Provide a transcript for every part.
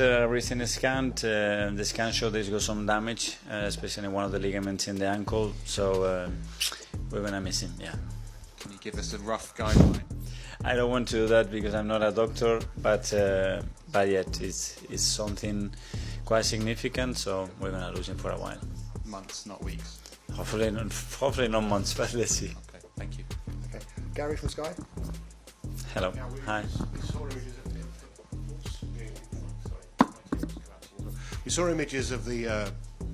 after a recent scan, the scan showed there's got some damage, especially in one of the ligaments in the ankle. So we're gonna miss him. Yeah. Can you give us a rough guideline? I don't want to do that because I'm not a doctor, but yet it's something quite significant. So we're gonna lose him for a while. Months, not weeks. Hopefully not months, but let's see. Okay, thank you. Okay, Gary from Sky. Hello. Hi. We saw images of the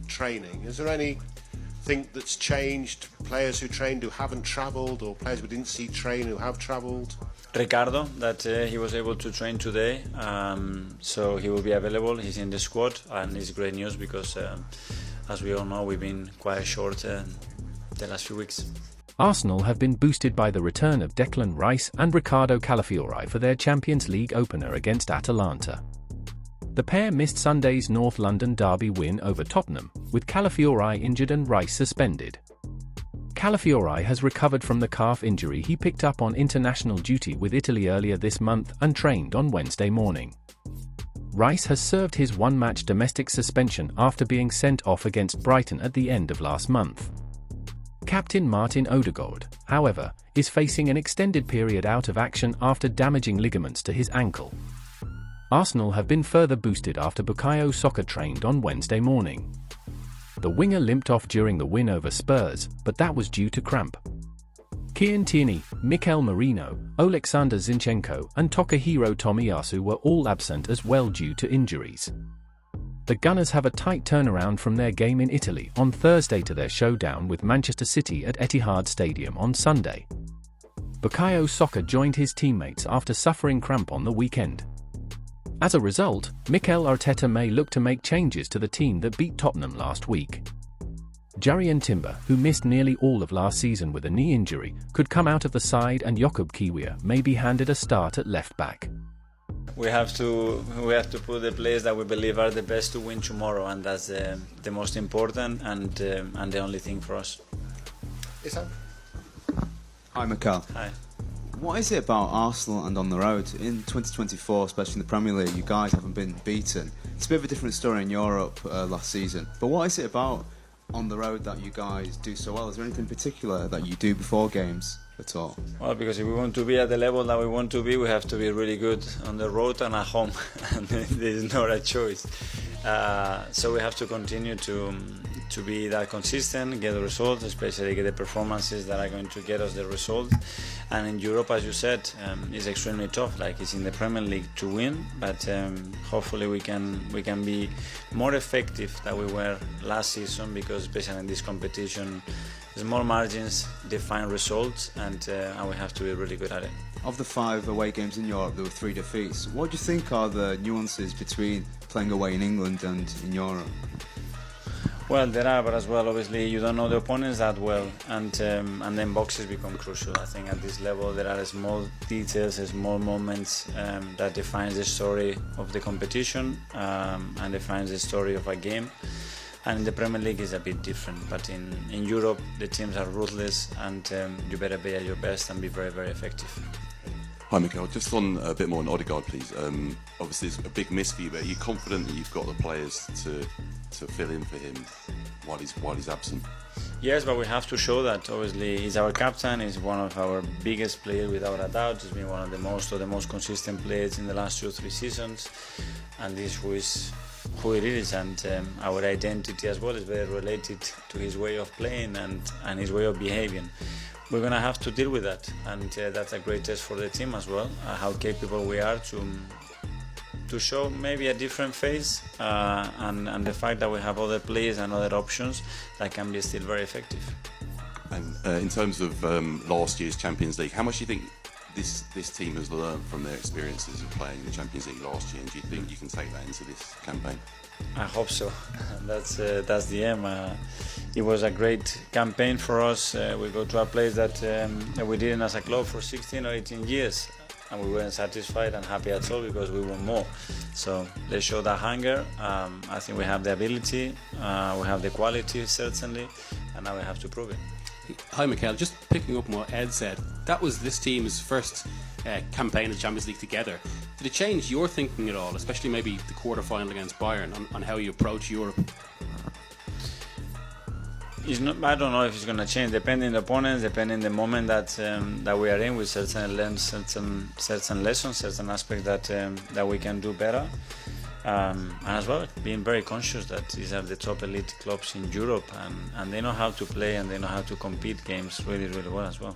training. Is there anything that's changed? Players who trained who haven't travelled, or players we didn't see train who have travelled? Riccardo, that he was able to train today, so he will be available. He's in the squad, and it's great news because, as we all know, we've been quite short the last few weeks. Arsenal have been boosted by the return of Declan Rice and Riccardo Calafiori for their Champions League opener against Atalanta. The pair missed Sunday's North London derby win over Tottenham, with Calafiori injured and Rice suspended. Calafiori has recovered from the calf injury he picked up on international duty with Italy earlier this month and trained on Wednesday morning. Rice has served his one-match domestic suspension after being sent off against Brighton at the end of last month. Captain Martin Odegaard, however, is facing an extended period out of action after damaging ligaments to his ankle. Arsenal have been further boosted after Bukayo Saka trained on Wednesday morning. The winger limped off during the win over Spurs, but that was due to cramp. Kieran Tierney, Mikel Merino, Oleksandr Zinchenko and Takahiro Tomiyasu were all absent as well due to injuries. The Gunners have a tight turnaround from their game in Italy on Thursday to their showdown with Manchester City at Etihad Stadium on Sunday. Bukayo Saka joined his teammates after suffering cramp on the weekend. As a result, Mikel Arteta may look to make changes to the team that beat Tottenham last week. Jurrien Timber, who missed nearly all of last season with a knee injury, could come out of the side, and Jakub Kiwior may be handed a start at left back. We have to put the players that we believe are the best to win tomorrow, and that's the most important and the only thing for us. Isan? Hi, Mikel. Hi. What is it about Arsenal and on the road? In 2024, especially in the Premier League, you guys haven't been beaten. It's a bit of a different story in Europe last season. But what is it about on the road that you guys do so well? Is there anything particular that you do before games at all? Well, because if we want to be at the level that we want to be, we have to be really good on the road and at home, and there's not a choice. So we have to continue to be that consistent, get the results, especially get the performances that are going to get us the result. And in Europe, as you said, it's extremely tough. Like, it's in the Premier League to win, but hopefully we can be more effective than we were last season, because especially in this competition, small margins define results, and we have to be really good at it. Of the 5 away games in Europe, there were 3 defeats. What do you think are the nuances between playing away in England and in Europe? Well, there are, but as well, obviously, you don't know the opponents that well, and then boxes become crucial. I think at this level there are small details, small moments that defines the story of the competition and defines the story of a game. And in the Premier League is a bit different, but in Europe the teams are ruthless, and you better be at your best and be very, very effective. Hi Mikel, just on a bit more on Odegaard, please. Obviously it's a big miss for you, but are you confident that you've got the players to fill in for him while he's absent? Yes, but we have to show that. Obviously, he's our captain. He's one of our biggest players, without a doubt. He's been one of the most consistent players in the last 2 or 3 seasons, and this is who it is. And our identity as well is very related to his way of playing and his way of behaving. We're gonna have to deal with that, and that's a great test for the team as well. How capable we are to show maybe a different face, and the fact that we have other players and other options that can be still very effective. And in terms of last year's Champions League, how much do you think this team has learned from their experiences of playing in the Champions League last year, and do you think you can take that into this campaign? I hope so. That's the aim. It was a great campaign for us. We go to a place that we didn't as a club for 16 or 18 years, and we weren't satisfied and happy at all because we want more. So let's show that hunger. I think we have the ability, we have the quality certainly, and now we have to prove it. Hi Mikel, just picking up on what Ed said, that was this team's first campaign in the Champions League together. Did it change your thinking at all, especially maybe the quarter-final against Bayern, on how you approach Europe? It's not, I don't know if it's going to change, depending on the opponents, depending on the moment that we are in. We certainly learn certain lessons, certain aspects that we can do better. And as well, being very conscious that these are the top elite clubs in Europe, and they know how to play and they know how to compete games really, really well as well.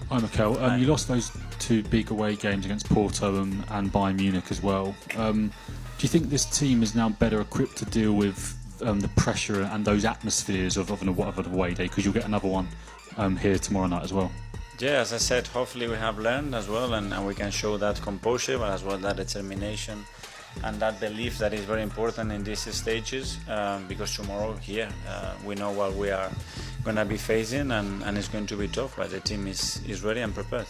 Hi Mikel, you lost those 2 big away games against Porto and Bayern Munich as well. Do you think this team is now better equipped to deal with the pressure and those atmospheres of an away day, because you'll get another one here tomorrow night as well? Yeah, as I said, hopefully we have learned as well, and we can show that composure, but as well that determination and that belief that is very important in these stages, because tomorrow here we know what we are going to be facing, and it's going to be tough, but the team is ready and prepared.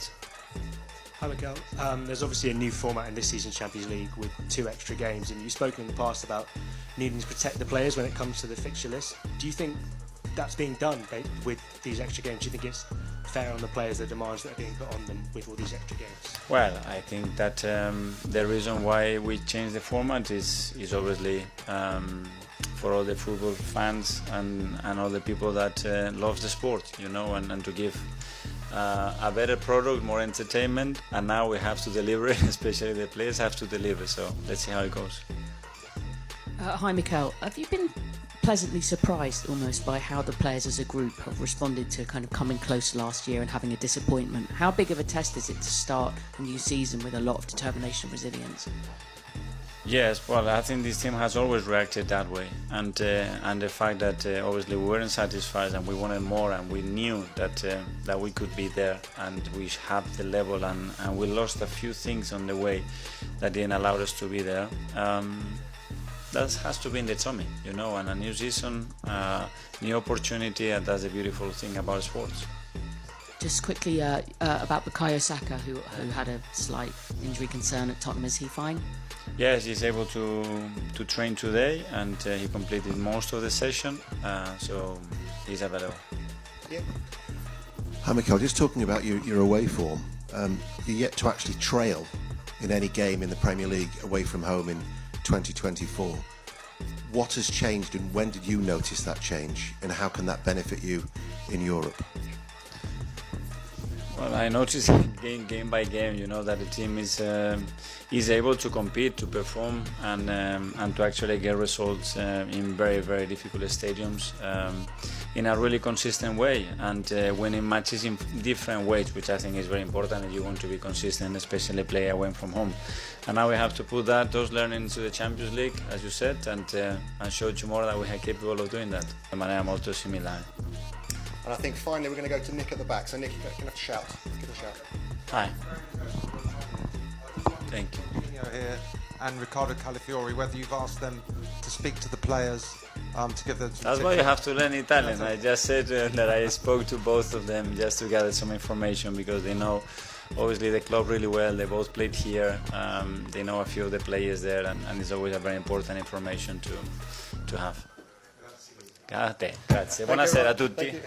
Hi Mikel, there's obviously a new format in this season's Champions League with 2 extra games, and you've spoken in the past about needing to protect the players when it comes to the fixture list. Do you think that's being done with these extra games? Do you think it's fair on the players, the demands that are being put on them with all these extra games? Well, I think that the reason why we changed the format is obviously for all the football fans and all the people that love the sport, you know, and to give a better product, more entertainment, and now we have to deliver it, especially the players have to deliver, so let's see how it goes. Hi Mikel, have you been pleasantly surprised almost by how the players as a group have responded to kind of coming close last year and having a disappointment? How big of a test is it to start a new season with a lot of determination and resilience? Yes, well, I think this team has always reacted that way, and the fact that obviously we weren't satisfied and we wanted more, and we knew that we could be there, and we have the level, and we lost a few things on the way that didn't allow us to be there. That has to be in the tummy, you know, and a new season, new opportunity, and that's the beautiful thing about sports. Just quickly about Bukayo Saka, who had a slight injury concern at Tottenham. Is he fine? Yes, he's able to train today, and he completed most of the session, so he's available. Yeah. Hi Mikel, just talking about your away form, you're yet to actually trail in any game in the Premier League away from home in 2024. What has changed, and when did you notice that change, and how can that benefit you in Europe? Well, I noticed game by game, you know, that the team is able to compete, to perform, and to actually get results in very, very difficult stadiums in a really consistent way, and winning matches in different ways, which I think is very important if you want to be consistent, especially play away from home. And now we have to put those learnings to the Champions League, as you said, and show tomorrow that we are capable of doing that de manera molto similare. And I think finally we're going to go to Nick at the back. So Nick, you're going to have to shout. Give a shout. Hi. Thank you. Here and Riccardo Calafiori, whether you've asked them to speak to the players to give them some That's why you have to learn Italian. I just said that I spoke to both of them just to gather some information, because they know obviously the club really well. They both played here. They know a few of the players there, and it's always a very important information to have. Grazie. Buonasera a tutti.